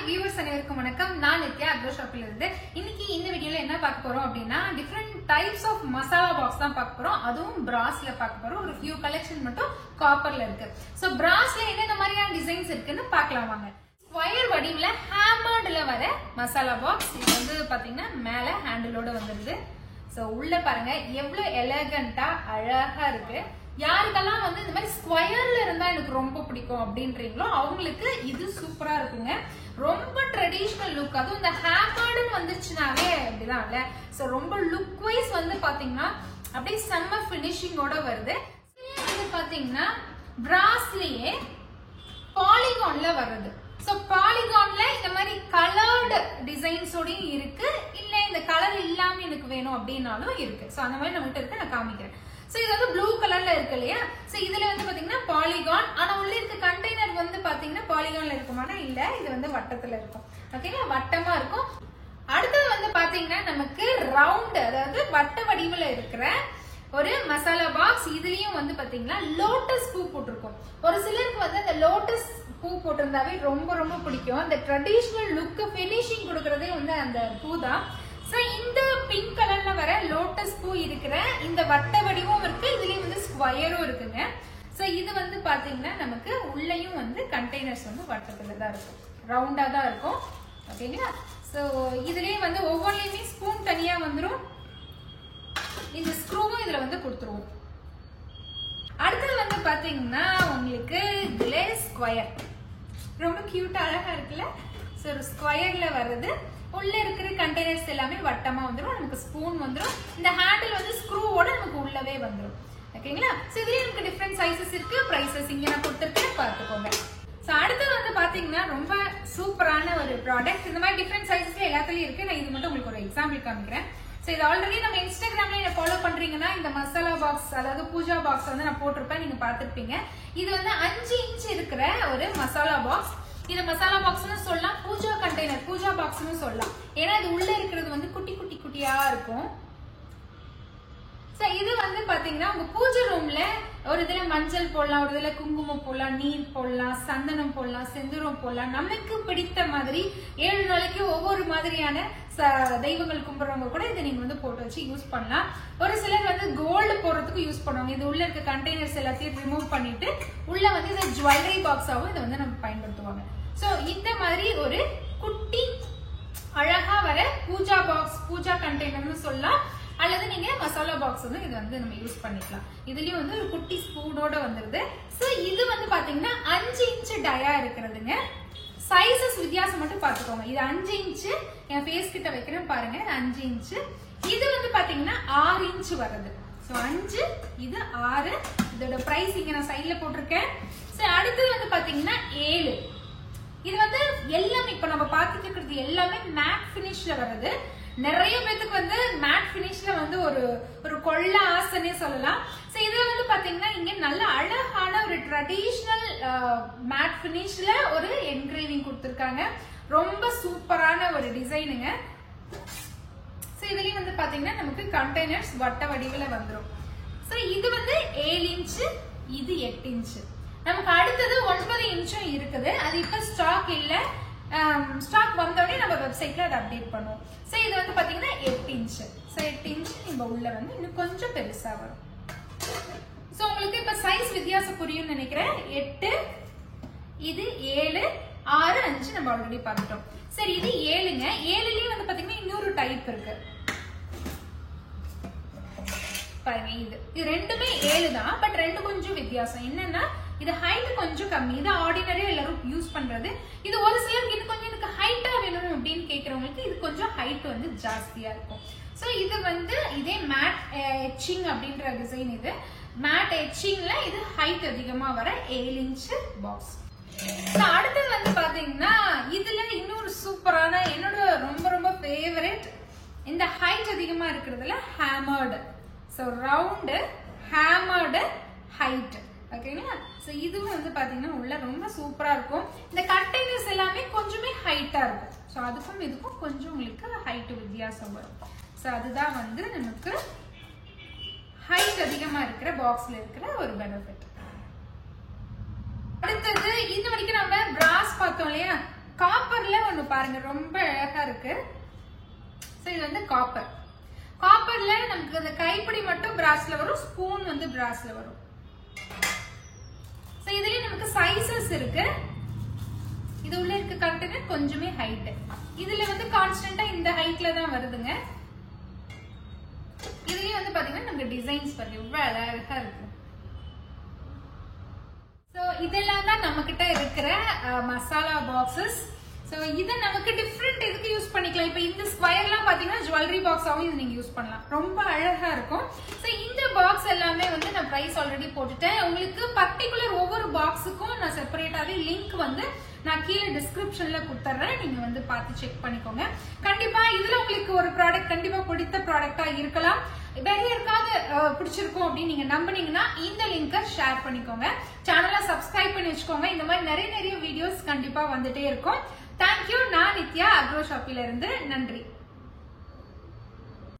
viewers அனைவருக்கும் வணக்கம். நான் நித்யா அக்ரோ ஷாப்ல இருந்து. இன்னைக்கு இந்த வீடியோல என்ன பார்க்க போறோம் அப்படின்னா different types of masala box தான் பார்க்க போறோம். அதுவும் பிராஸ்ல பார்க்க போறோம். ஒரு few கலெக்ஷன் மட்டும் காப்பர்ல இருக்கு. சோ பிராஸ்ல என்னென்ன மாதிரியான டிசைன்ஸ் இருக்குன்னு பார்க்கலாம் வாங்க. ஸ்கொயர் வடிவுல ஹேமர்ட்ல வர மசாலா பாக்ஸ். இது வந்து பாத்தீங்கன்னா மேல ஹேண்டிலோட வந்துருது. சோ உள்ள பாருங்க எவ்வளவு எலகண்டா அழகா இருக்கு. யாருக்கெல்லாம் வந்து இந்த மாதிரி ஸ்கொயர்ல இருந்தா எனக்கு ரொம்ப பிடிக்கும் அப்படின்றீங்களோ அவங்களுக்கு இது சூப்பரா இருக்குங்க. ரொம்ப ட்ரெடிஷனல் லுக். அதுவும் இந்த ஹேமர்டுன்னு வந்துருச்சுனாவே அப்படிதான் இல்ல. சோ ரொம்ப லுக் வைஸ் வந்து பாத்தீங்கன்னா அப்படியே செம்ம பினிஷிங்கோட வருது. இது பாத்தீங்கன்னா பிராஸ்லயே பாலிகான்ல வருது. சோ பாலிகான்ல இந்த மாதிரி கலர்டு டிசைன்ஸோடயும் இருக்கு. இல்ல இந்த கலர் இல்லாம எனக்கு வேணும் அப்படின்னாலும் இருக்கு. சோ அந்த மாதிரி நம்மகிட்ட இருக்கு, நான் காமிக்கிறேன். சோ இது வந்து ப்ளூ கலர்ல இருக்கு இல்லையா. சோ இதுல வந்து பாத்தீங்கன்னா பாலிகான். ஆனா உள்ள இருக்க கண்டெய்னர் வந்து பாத்தீங்கன்னா பாலிகான்ல இருக்குமானா இல்ல, இது வந்து வட்டத்துல இருக்கும். ஓகேங்களா, வட்டமா இருக்கும். அடுத்தது வந்து பாத்தீங்கன்னா நமக்கு ரவுண்ட், அதாவது வட்ட வடிவுல இருக்கிற ஒரு மசாலா பாக்ஸ். இதுலயும் வந்து பாத்தீங்கன்னா லோட்டஸ் பூ போட்டிருக்கும். ஒரு சிலருக்கு வந்து அந்த லோட்டஸ் பூ போட்டிருந்தாவே ரொம்ப ரொம்ப பிடிக்கும். அந்த ட்ரெடிஷனல் லுக் பினிஷிங் கொடுக்கறதே வந்து அந்த பூ தான். சோ இந்த பிங்க் கலர்ல வர லோட்டஸ் பூ இருக்கிற இந்த வட்ட வடிவும் இருக்கு, இதுலயும் வந்து ஸ்கொயரும் இருக்குங்க. சோ இது வந்து பாத்தீங்கன்னா நமக்கு உள்ளயும் வந்து கண்டெய்னர்ஸ் வந்து வட்டத்துல தான் இருக்கும், ரவுண்டா தான் இருக்கும். ஓகேங்களா. சோ இதுலயே வந்து ஒவ்வொன்றையுமே ஸ்பூன் தனியா வந்துரும். இந்த ஸ்க்ரூவும் இதுல வந்து கொடுத்துருவோம். அடுத்தது வந்து பாத்தீங்கன்னா உங்களுக்கு இதுல ஸ்கொயர் ரொம்ப கியூட்டா அழகா இருக்குல்ல. சோ ஒரு ஸ்கொயர்ல வருது. உள்ள இருக்கிற கண்டெய்னர்ஸ் எல்லாமே வட்டமா வந்துடும். நமக்கு ஸ்பூன் வந்துடும். இந்த ஹேண்டில் வந்து ஸ்க்ரூவோட நமக்கு உள்ளவே வந்துடும். ஓகேங்களா. சோ இதுலயே நமக்கு டிஃபரெண்ட் சைசஸ் இருக்கு. பிரைசஸ் இங்க நான் கொடுத்துருக்கேன், பார்த்துக்கோங்க. சோ அடுத்து வந்து பாத்தீங்கன்னா ரொம்ப சூப்பரான ஒரு ப்ராடக்ட். இந்த மாதிரி டிஃபரெண்ட் சைசஸ்ல எல்லாத்துலயும் இருக்கு. நான் இது மட்டும் உங்களுக்கு ஒரு எக்ஸாம்பிள் காமிக்கிறேன். சோ இது ஆல்ரெடி நம்ம இன்ஸ்டாகிராம்ல என்ன ஃபாலோ பண்றீங்கன்னா இந்த மசாலா பாக்ஸ், அதாவது பூஜா பாக்ஸ் வந்து நான் போட்டிருப்பேன், நீங்க பாத்துருப்பீங்க. இது வந்து 5 இன்ச் இருக்கிற ஒரு மசாலா பாக்ஸ். இது மசாலா பாக்ஸ்னு சொல்லலாம், பூஜா கண்டெய்னர், பூஜா பாக்ஸ்னு சொல்லலாம். ஏன்னா இது உள்ள இருக்கிறது வந்து குட்டி குட்டி குட்டியா இருக்கும். இது வந்து பாத்தீங்கன்னா உங்க பூஜை ரூம்ல ஒரு இதுல மஞ்சள் போடலாம், ஒரு இதுல குங்குமம் போடலாம், நீர் போடலாம், சந்தனம் போடலாம், செந்தூரம் போடலாம். நமக்கு பிடித்த மாதிரி 7 நாளைக்கு ஒவ்வொரு மாதிரியான தெய்வங்கள் கும்பிடுறவங்க கூட இதை நீங்க வந்து போட்டு வச்சு யூஸ் பண்ணலாம். ஒரு சிலர் வந்து கோல்டு போடுறதுக்கு யூஸ் பண்ணுவாங்க. இது உள்ள இருக்க கண்டெய்னர்ஸ் எல்லாத்தையும் ரிமூவ் பண்ணிட்டு உள்ள வந்து இந்த ஜுவல்லரி பாக்ஸாவும் இதை வந்து நம்ம பயன்படுத்துவாங்க. சோ இந்த மாதிரி ஒரு குட்டி அழகா வர பூஜா பாக்ஸ், பூஜா கண்டெய்னர்னு சொல்லலாம். அல்லது நீங்க மசாலா பாக்ஸ் வந்து இது வந்து நம்ம யூஸ் பண்ணிக்கலாம். இதுலயும் வந்து ஒரு குட்டி ஸ்பூனோட வந்துருது. சோ இது வந்து பாத்தீங்கன்னா 5 இன்ச் டயா இருக்கிறதுங்க. சைசஸ் வித்தியாசம் மட்டும் பாத்துக்கோங்க. இது 5 இன்ச், என் ஃபேஸ் கிட்ட வைக்கிறேன் பாருங்க, 5 இன்ச். இது வந்து பாத்தீங்கன்னா 6 இன்ச் வருது. சோ 5, இது 6. இதோட பிரைஸ் இங்க நான் சைட்ல போட்டிருக்கேன். சோ அடுத்தது வந்து பாத்தீங்கன்னா 7. இது வந்து எல்லாமே இப்ப நம்ம பாத்துட்டு இருக்கிறது எல்லாமே மேட் பினிஷ்ல வருது. நிறைய பேத்துக்கு வந்து மேட் பினிஷ்ல வந்து ஒரு கொள்ள ஆசைன்னே சொல்லலாம். சோ இது வந்து பாத்தீங்கன்னா இங்க நல்ல அழகான ஒரு ட்ரெடிஷனல் மேட் பினிஷ்ல ஒரு என்கிரேவிங் கொடுத்திருக்காங்க. ரொம்ப சூப்பரான ஒரு டிசைனுங்க. சோ இதுலயும் வந்து பாத்தீங்கன்னா நமக்கு கண்டெய்னர்ஸ் வட்ட வடிவுல வந்துரும். சோ இது வந்து 7 இன்ச், இது 8 இன்ச். நமக்கு அடுத்தது 9 இன்ச்சும் இருக்குது. அது இப்ப ஸ்டாக் இல்ல, ஸ்டாக் வந்தோடனே நம்ம வெப்சைட்ல அதை அப்டேட் பண்ணுவோம். சோ இது வந்து பாத்தீங்கன்னா 8 இன்ச். சோ 8 இன்ச் நம்ம உள்ள வந்து இன்னும் கொஞ்சம் பெருசா வரும். சோ உங்களுக்கு இப்ப சைஸ் வித்தியாசம் புரியும் நினைக்கிறேன். 8, இது 7, 6, 5 நம்ம ஆல்ரெடி பார்த்துட்டோம். சரி, இது 7ங்க. 7லயே வந்து பாத்தீங்கன்னா இன்னொரு டைப் இருக்கு பாருங்க. இது ரெண்டுமே 7 தான், பட் ரெண்டு கொஞ்சம் வித்தியாசம். என்னன்னா இது ஹைட் கொஞ்சம் கம்மி. இது ஆர்டினரியா எல்லாரும் யூஸ் பண்றது. இது ஒரு சிலருக்கு இன்னும் கொஞ்சம் எனக்கு ஹைட்டா வேணும் அப்படின்னு கேட்கறவங்களுக்கு இது கொஞ்சம் ஹைட் வந்து ஜாஸ்தியா இருக்கும். சோ இது வந்து இதே மேட் எச்சிங் அப்படின்ற டிசைன். இது மேட் எச்சிங்ல இது ஹைட் அதிகமா வர 7 இன்ச் பாக்ஸ். அடுத்தது வந்து பாத்தீங்கன்னா இதுல இன்னொரு சூப்பரான, என்னோட ரொம்ப ரொம்ப ஃபேவரட், இந்த ஹைட் அதிகமா இருக்கிறதுல hammered. So round, hammered, height. ஓகேங்களா. சோ இதுவும் வந்து பாத்தீங்கன்னா உள்ள ரொம்ப சூப்பரா இருக்கும். இந்த கண்டெய்னர்ஸ் எல்லாமே கொஞ்சமே ஹைட்டா இருக்கும். சோ அதுக்கும் இதுக்கும் கொஞ்சம் உங்களுக்கு ஹைட் வித்தியாசம் வரும். சோ அதுதான் வந்து நமக்கு ஹைட் அதிகமா இருக்கிற பாக்ஸ்ல இருக்கிற ஒரு பெனிஃபிட். அடுத்தது இது வரைக்கும் நம்ம பிராஸ் பார்த்தோம் இல்லையா. காப்பர்ல காப்பர்ல ஒண்ணு பாருங்க, ரொம்ப அழகா இருக்கு. சோ இது வந்து காப்பர். காப்பர்ல நமக்கு அந்த கைப்பிடி மட்டும் பிராஸ்ல வரும், ஸ்பூன் வந்து பிராஸ்ல வரும். சோ இதுலயே நமக்கு சைஸஸ் இருக்கு. இது உள்ள இருக்க கண்டெய்னர் கொஞ்சமே ஹைட். இதுல வந்து கான்ஸ்டன்டா இந்த ஹைட்ல தான் வருதுங்க. இதுலயே வந்து பாத்தீங்கன்னா நமக்கு டிசைன்ஸ் பாருங்க எவ்வளவு அழகா இருக்கு. சோ இதெல்லாம் தான் நம்ம கிட்ட இருக்கிற மசாலா பாக்ஸஸ். சோ இத நமக்கு டிஃபரெண்ட் இதுக்கு யூஸ் பண்ணிக்கலாம். இப்போ இந்த ஸ்கொயர்லாம் பாத்தீங்கன்னா ஜுவல்லரி பாக்ஸாவும் இது நீங்க யூஸ் பண்ணலாம், ரொம்ப அழகா இருக்கும். சோ இந்த பாக்ஸ் எல்லாமே வந்து நான் பிரைஸ் ஆல்ரெடி போட்டுட்டேன். உங்களுக்கு பர்டிகுலர் ஒவ்வொரு பாக்ஸுக்கும் நான் செப்பரேட்டாவே லிங்க் வந்து நான் கீழே டிஸ்கிரிப்ஷன்ல கொடுத்துறேன், நீங்க வந்து பார்த்து செக் பண்ணிக்கோங்க. கண்டிப்பா இதுல உங்களுக்கு ஒரு ப்ராடக்ட் கண்டிப்பா பிடித்த ப்ராடக்டா இருக்கலாம். வேற யாருக்காவது பிடிச்சிருக்கும் அப்படின்னு நீங்க நம்பினீங்கன்னா இந்த லிங்கை ஷேர் பண்ணிக்கோங்க. சேனலை சப்ஸ்கிரைப் பண்ணி வச்சுக்கோங்க. இந்த மாதிரி நிறைய வீடியோஸ் கண்டிப்பா வந்துட்டே இருக்கும். தேங்க்யூ. நான் நித்யா, அக்ரோ ஷாப்பில இருந்து. நன்றி.